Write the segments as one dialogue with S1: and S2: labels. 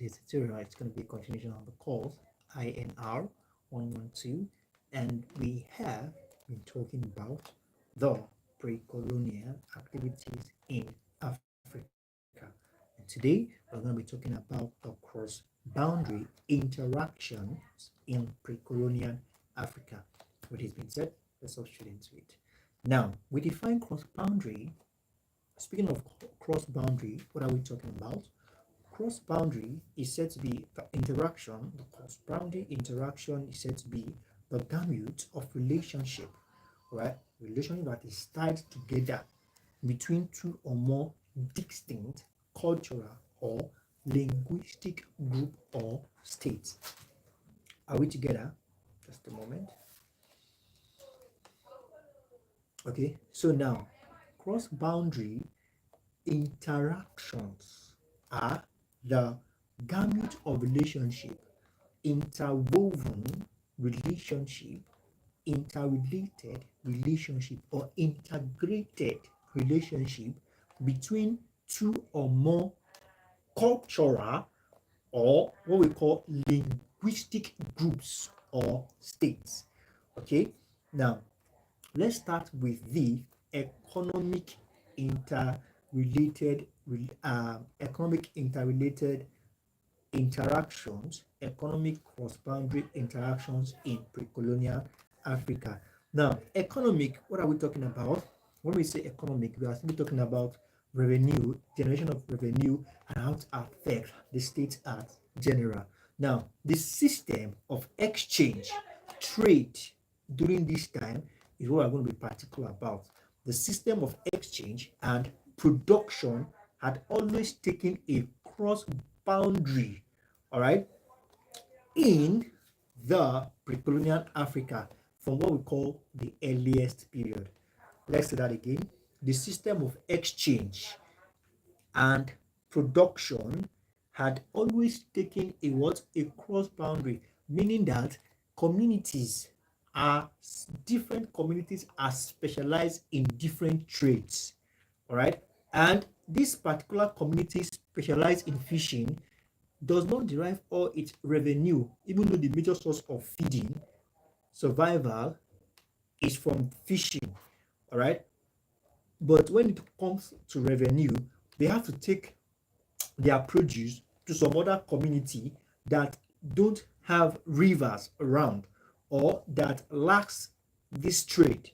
S1: this tutorial, it's going to be a continuation of the course INR 112, and we have been talking about the pre-colonial activities in Africa. And today we're going to be talking about the cross-boundary interactions in pre-colonial Africa. With this being said, let's all straight into it. Now, we define cross-boundary. Speaking of cross-boundary, what are we talking about? Cross-boundary is said to be the interaction, the cross-boundary interaction is said to be the gamut of relationship, right? Relationship that is tied together between two or more distinct cultural or linguistic group or states. Are we together? Just a moment. Okay, so now cross-boundary interactions are the gamut of relationship, interwoven relationship, interrelated relationship, or integrated relationship between two or more cultural or what we call linguistic groups or states. Okay, now let's start with the economic interrelated economic interrelated interactions, economic cross-boundary interactions in pre-colonial Africa. Now, economic, what are we talking about? When we say economic, we are simply talking about revenue, generation of revenue, and how it affects the state at general. Now, the system of exchange, trade during this time is what we're going to be particular about. The system of exchange and production had always taken a cross boundary, all right, in the pre-colonial Africa from what we call the earliest period. Let's say that again. The system of exchange and production had always taken a what? A cross boundary, meaning that communities different communities are specialized in different trades. All right. And this particular community specialized in fishing does not derive all its revenue, even though the major source of feeding, survival is from fishing. All right. But when it comes to revenue, they have to take their produce to some other community that don't have rivers around or that lacks this trade,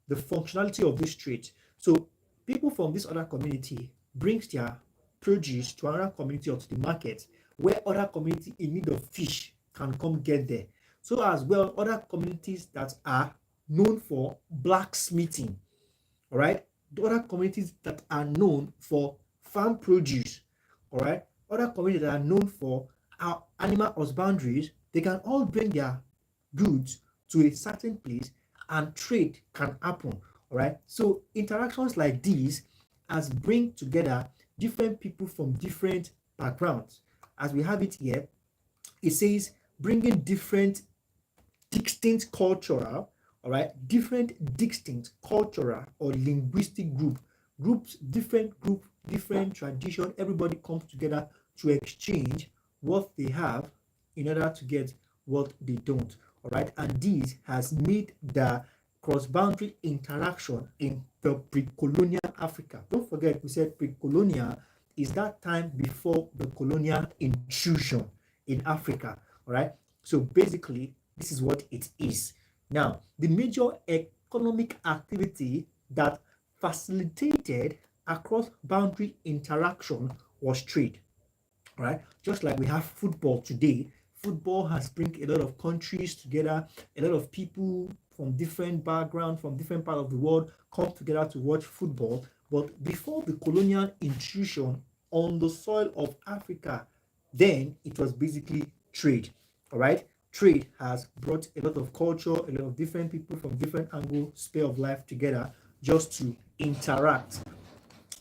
S1: the functionality of this trade. So people from this other community brings their produce to another community or to the market where other community in need of fish can come get there. So as well, other communities that are known for blacksmithing, all right, the other communities that are known for farm produce, all right, other communities that are known for our animal husbandries, they can all bring their goods to a certain place and trade can happen. All right, so interactions like these as bring together different people from different backgrounds. As we have it here, it says bringing different distinct cultural, all right, different distinct cultural or linguistic groups, different tradition. Everybody comes together to exchange what they have in order to get what they don't. All right, and this has made the cross-boundary interaction in the pre-colonial Africa. Don't forget, we said pre-colonial is that time before the colonial intrusion in Africa. All right, so basically, this is what it is. Now, the major economic activity that facilitated across boundary interaction was trade. Right? Just like we have football today, football has bring a lot of countries together, a lot of people from different backgrounds, from different part of the world come together to watch football. But before the colonial intrusion on the soil of Africa, then it was basically trade. All right, trade has brought a lot of culture, a lot of different people from different angle, sphere of life together just to interact.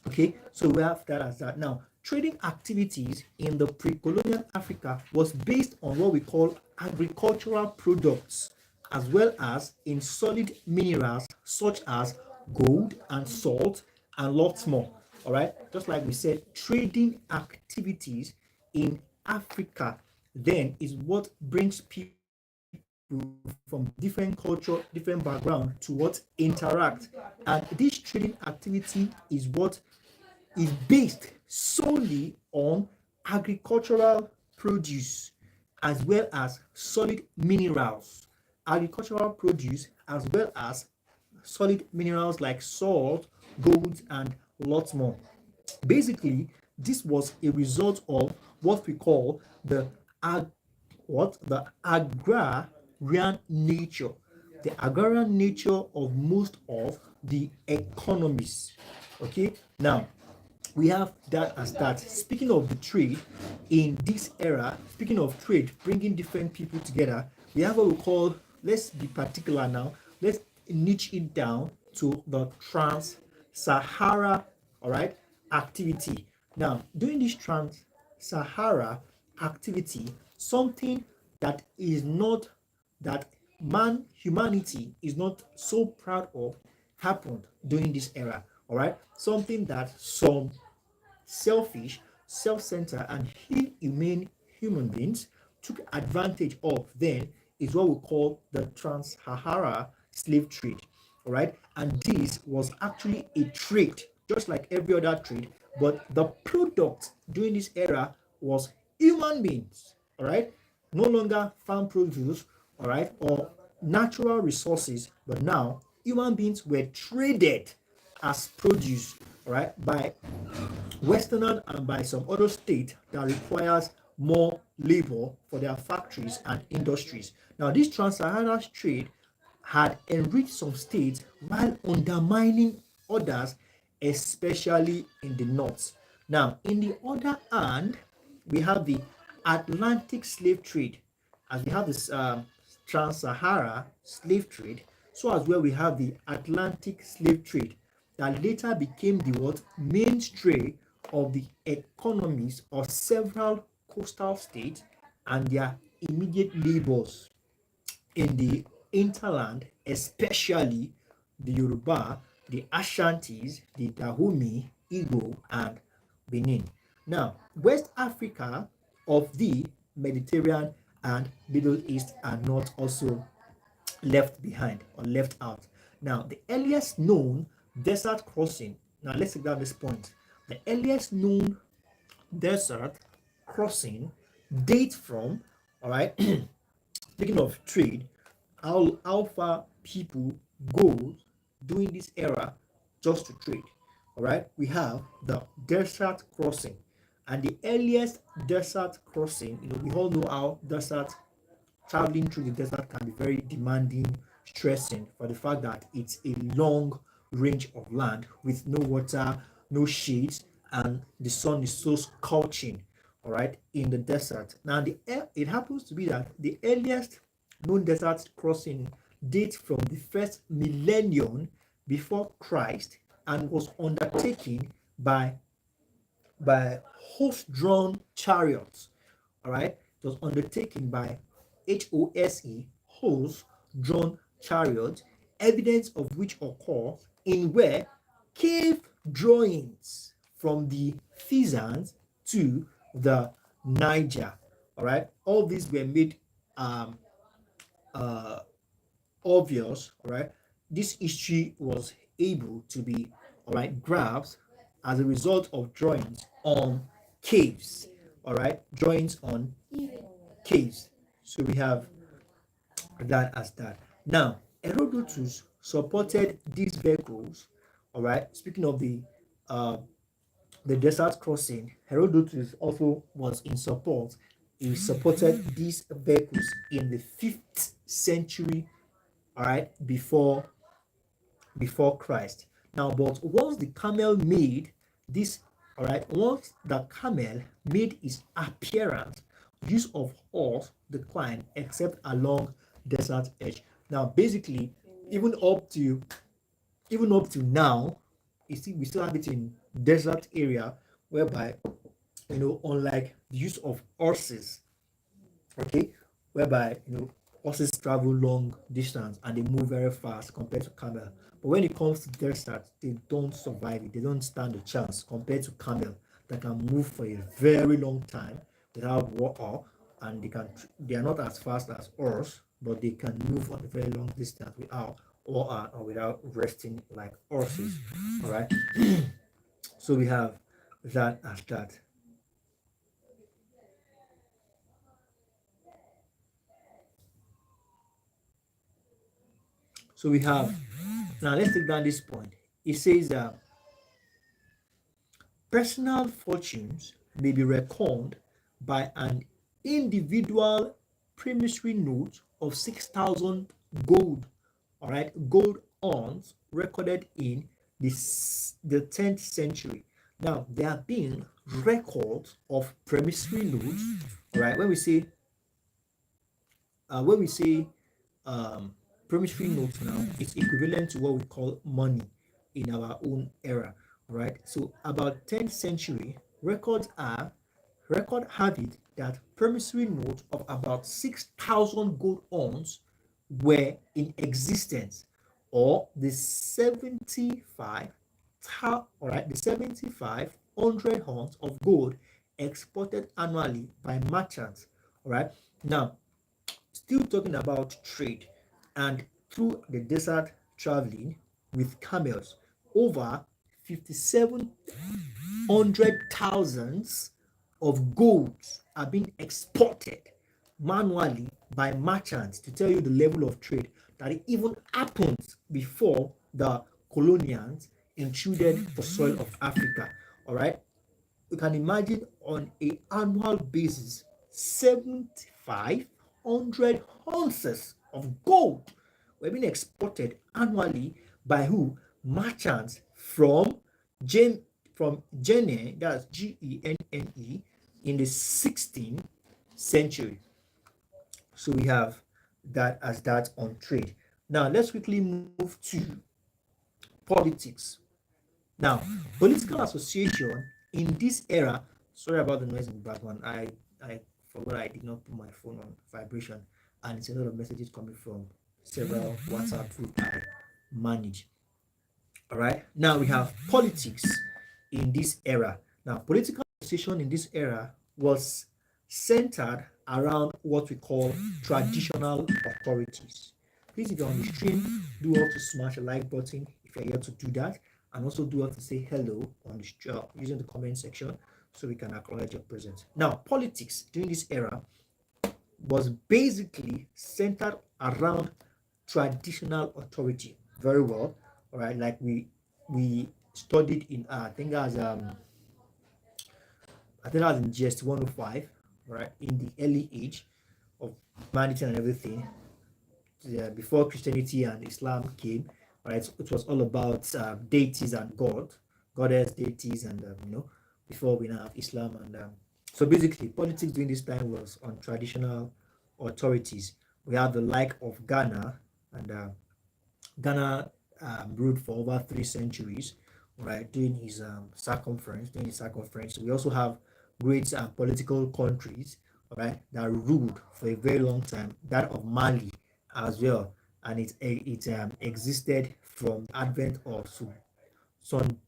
S1: Okay, so we have that as that. Now, trading activities in the pre-colonial Africa was based on what we call agricultural products, as well as in solid minerals such as gold and salt and lots more. All right, just like we said, trading activities in Africa then is what brings people from different culture, different background to what interact. And this trading activity is what is based solely on agricultural produce as well as solid minerals. Agricultural produce as well as solid minerals like salt, gold, and lots more. Basically, this was a result of what we call the ag- the agrarian nature, the agrarian nature of most of the economies. Okay, now we have that as that. Speaking of the trade in this era, speaking of trade, bringing different people together, we have what we call, let's be particular now, let's niche it down to the trans-Sahara, all right, activity. Now, during this trans-Sahara activity, something that is not, that humanity is not so proud of happened during this era. All right, something that some selfish, self-centered, and inhumane human beings took advantage of then is what we call the trans-Sahara slave trade. All right, and this was actually a trade, just like every other trade, but the product during this era was human beings. All right, no longer farm produce, all right, or natural resources, but now human beings were traded as produce, all right, by Westerners and by some other states that requires more labor for their factories and industries. Now, this trans-Saharan trade had enriched some states while undermining others, especially in the north. Now, in the other hand, we have the Atlantic slave trade, as we have this trans-Sahara slave trade, so as well we have the Atlantic slave trade that later became the what mainstay of the economies of several coastal states and their immediate neighbors in the hinterland, especially the Yoruba, the Ashantis, the Dahomey, Igbo, and Benin. Now, West Africa of the Mediterranean and Middle East are not also left behind or left out. Now, the earliest known desert crossing, now let's take down this point. The earliest known desert crossing dates from, all right, speaking of trade, how far people go during this era just to trade. All right, we have the desert crossing, and the earliest desert crossing, we all know how desert traveling through the desert can be very demanding, stressing for the fact that it's a long range of land with no water, no shades, and the sun is so scorching, all right, in the desert. Now, it happens to be that the earliest known desert crossing dates from the first millennium before Christ and was undertaken by horse-drawn chariots. All right, it was undertaken by horse-drawn chariots, evidence of which occur in where cave drawings from the Fizans to the Niger. All right, all these were made um, uh, obvious. All right, this history was able to be, all right, graphs as a result of drawings on caves. All right, drawings on caves. So we have that as that. Now, Herodotus supported these vehicles. All right, speaking of uh, the desert crossing, Herodotus also was in support. He supported these vehicles in the 5th century, all right, before Christ. Now, but once the camel made this, all right, once the camel made his appearance, use of horse declined except along desert edge. Now, basically, even up to now, we still have it in desert area whereby, unlike the use of horses, okay, whereby horses travel long distance and they move very fast compared to camel. But when it comes to desert, they don't survive it. They don't stand a chance compared to camel that can move for a very long time without water, and they are not as fast as us, but they can move on a very long distance without water or without resting like horses. All right. So we have that as that. So we have now. Let's take down this point. It says that personal fortunes may be reckoned by an individual promissory note of 6,000 gold, all right, gold ons recorded in the 10th century. Now, there have been records of promissory notes, all right, when we say um, promissory notes now, it's equivalent to what we call money in our own era, right? So about 10th century record have it that promissory notes of about 6,000 gold ons were in existence, or the 75 all right, the 7,500 ounces of gold exported annually by merchants. All right, now still talking about trade and through the desert traveling with camels, over 5,700,000 of golds are being exported manually by merchants, to tell you the level of trade that it even happened before the colonials intruded the soil of Africa. All right, you can imagine on a annual basis 7,500 ounces of gold were being exported annually by who? Merchants from Gen from Gene, that's Genne, in the 16th century. So we have that as that on trade. Now let's quickly move to politics. Now, political association in this era, sorry about the noise in the background. I forgot I did not put my phone on vibration, and it's a lot of messages coming from several WhatsApp group I manage. All right. Now we have politics in this era. Now, political association in this era was centered around what we call traditional authorities. Please, if you're on the stream, do well to smash a like button if you're here to do that, and also do well to say hello on the using the comment section so we can acknowledge your presence. Now, politics during this era was basically centered around traditional authority. Very well. All right, like we studied in I think that was in GS 105, right, in the early age of humanity and everything, yeah, before Christianity and Islam came. Right, it was all about deities and goddess deities, and before we now have Islam, and so basically politics during this time was on traditional authorities. We have the like of Ghana, and Ghana ruled for over 3 centuries, right, during his circumference. We also have great political countries, all right, that ruled for a very long time, that of Mali as well. And it existed from the advent of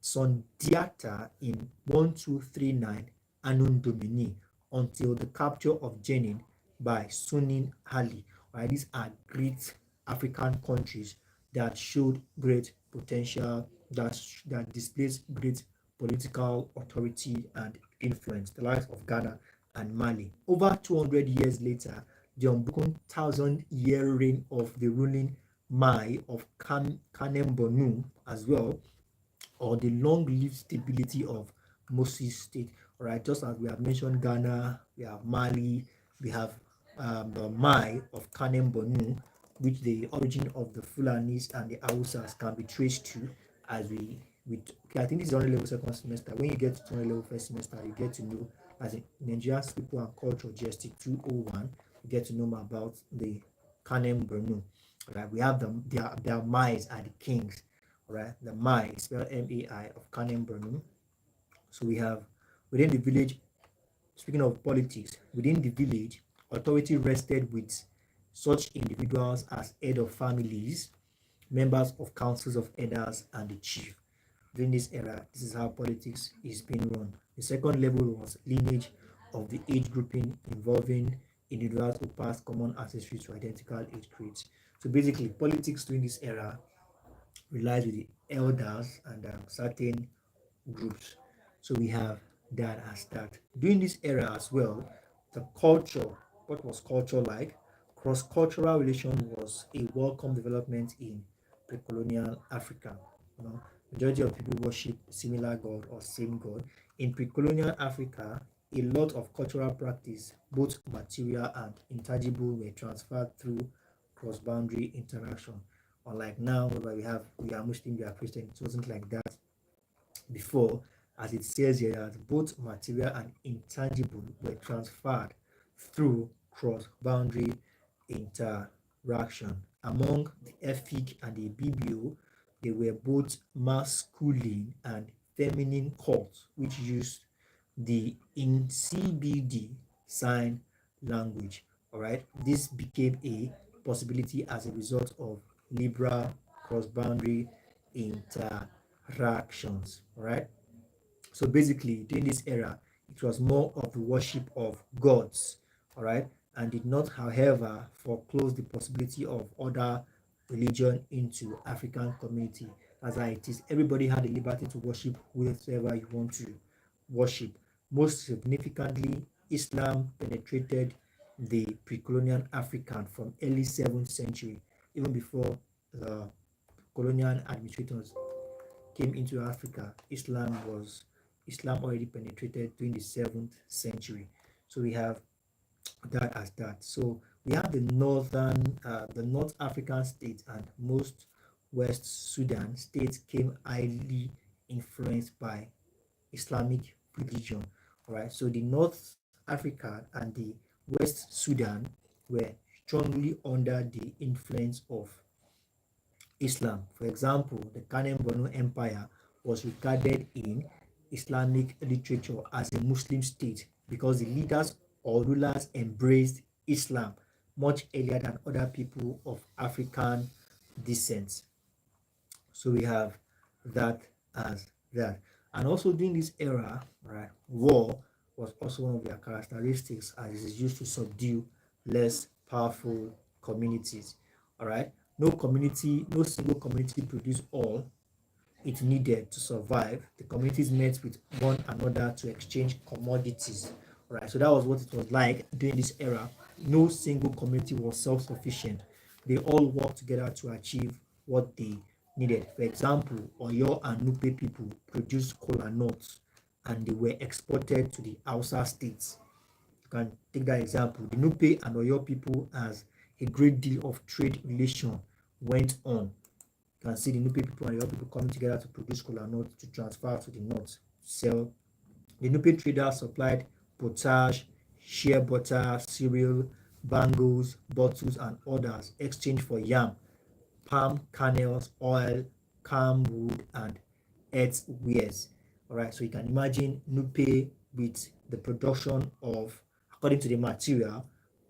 S1: Sondiata in 1239 Anno Domini until the capture of Jenin by Sunin Ali. Right, these are great African countries that showed great potential, that displays great political authority and influence, the likes of Ghana and Mali. Over 200 years later, the unbroken thousand-year reign of the ruling Mai of Kanem Bornu as well, or the long-lived stability of Moses State. All right, just as we have mentioned Ghana, we have Mali, we have the Mai of Kanem Bornu, which the origin of the Fulanis and the Hausas can be traced to, as okay, I think this is only level second semester. When you get to only level first semester, you get to know, as in Nigerian People and Culture GST 201, you get to know more about the Kanem Bornu. Right, we have their Mais are the kings. Right, the Mai, spelled M-A-I, of Kanem Bornu. So we have within the village, speaking of politics, within the village, authority rested with such individuals as head of families, members of councils of elders, and the chief. During this era, this is how politics is being run. The second level was lineage of the age grouping involving individuals who pass common ancestry to identical age grades. So basically, politics during this era relies with the elders and certain groups. So we have that as that. During this era as well, the culture, what was culture like? Cross-cultural relation was a welcome development in pre-colonial Africa. Majority of people worship similar god or same god. In pre-colonial Africa, a lot of cultural practice, both material and intangible, were transferred through cross-boundary interaction. Unlike now, where we are Muslim, we are Christian, it wasn't like that before, as it says here that both material and intangible were transferred through cross-boundary interaction. Among the Efik and the BBO, they were both masculine and feminine cults which used the in CBD sign language. All right, this became a possibility as a result of liberal cross-boundary interactions. All right, so basically, during this era, it was more of the worship of gods, all right, and did not, however, foreclose the possibility of other religion into African community. As it is, everybody had the liberty to worship whoever you want to worship. Most significantly, Islam penetrated the pre-colonial African from early 7th century, even before the colonial administrators came into Africa. Islam already penetrated during the 7th century. So we have that as that. So we have the North African states and most West Sudan states came highly influenced by Islamic religion. All right. So the North Africa and the West Sudan were strongly under the influence of Islam. For example, the Kanem Borno Empire was regarded in Islamic literature as a Muslim state because the leaders or rulers embraced Islam much earlier than other people of African descent. So we have that as that. And also during this era, right, war was also one of their characteristics as it is used to subdue less powerful communities. All right. No single community produced all it needed to survive. The communities met with one another to exchange commodities. All right. So that was what it was like during this era. No single community was self-sufficient. They all worked together to achieve what they needed. For example, Oyo and Nupe people produced cola nuts and they were exported to the Hausa states. You can take that example. The Nupe and Oyo people, as a great deal of trade relation went on. You can see the Nupe people and Oyo people coming together to produce cola nuts to transfer to the north, sell. The Nupe traders supplied potash, shea butter, cereal, bangles, bottles, and others exchanged for yam, palm kernels, oil, palm wood, and earthwares. All right, so you can imagine Nupe with the production of, according to the material,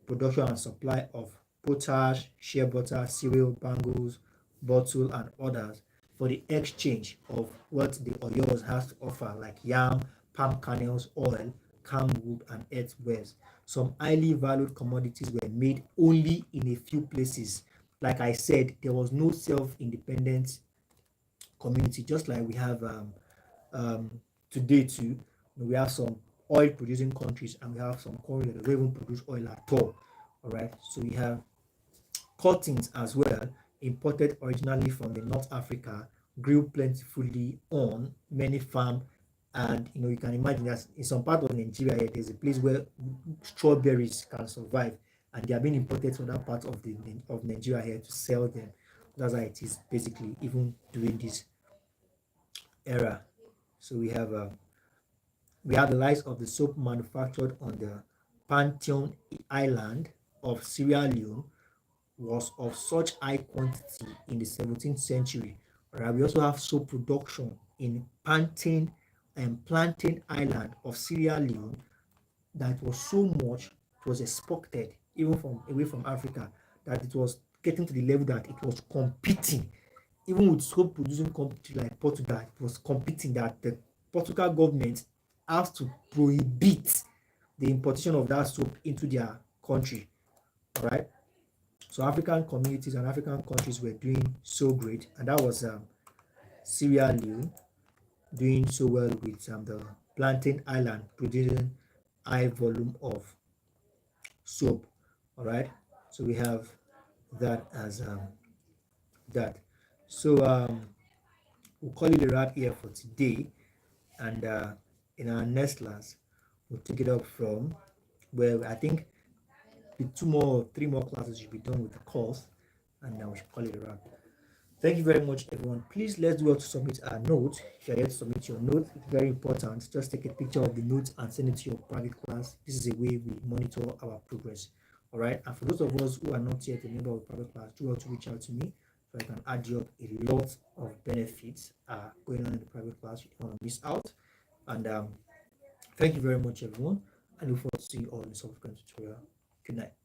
S1: production and supply of potash, shea butter, cereal, bangles, bottle, and others for the exchange of what the Oyos has to offer, like yam, palm kernels, oil, palm wood, and earthwares. Some highly valued commodities were made only in a few places. Like I said, there was no self-independent community, just like we have um, today too. We have some oil producing countries and we have some countries that don't even produce oil at all. All right, so we have cottons as well, imported originally from the North Africa, grew plentifully on many farms. And you can imagine that in some part of Nigeria here, there's a place where strawberries can survive, and they are being imported to other parts of Nigeria here to sell them. That's how it is basically, even during this era. So we have the likes of the soap manufactured on the Pantheon Island of Sierra Leone was of such high quantity in the 17th century. Right? We also have soap production in Pantheon and Plantain Island of Sierra Leone that was so much it was exported even from away from Africa, that it was getting to the level that it was competing even with soap producing countries like Portugal. It was competing that the Portugal government has to prohibit the importation of that soap into their country. All right. So African communities and African countries were doing so great, and that was Sierra Leone doing so well with the Plantain Island producing high volume of soap. All right. So we have that as that. So we'll call it a wrap here for today, and in our next class we'll take it up from where I think the 3 more classes should be done with the course, and now we should call it a wrap. Thank you very much, everyone. Please let's do well to submit our notes. If you're yet to submit your notes, it's very important. Just take a picture of the notes and send it to your private class. This is a way we monitor our progress. All right. And for those of us who are not yet a member of private class, do well to reach out to me so I can add you up. A lot of benefits are going on in the private class. You don't want to miss out. And thank you very much, everyone. I look forward to seeing you all in the subsequent tutorial. Good night.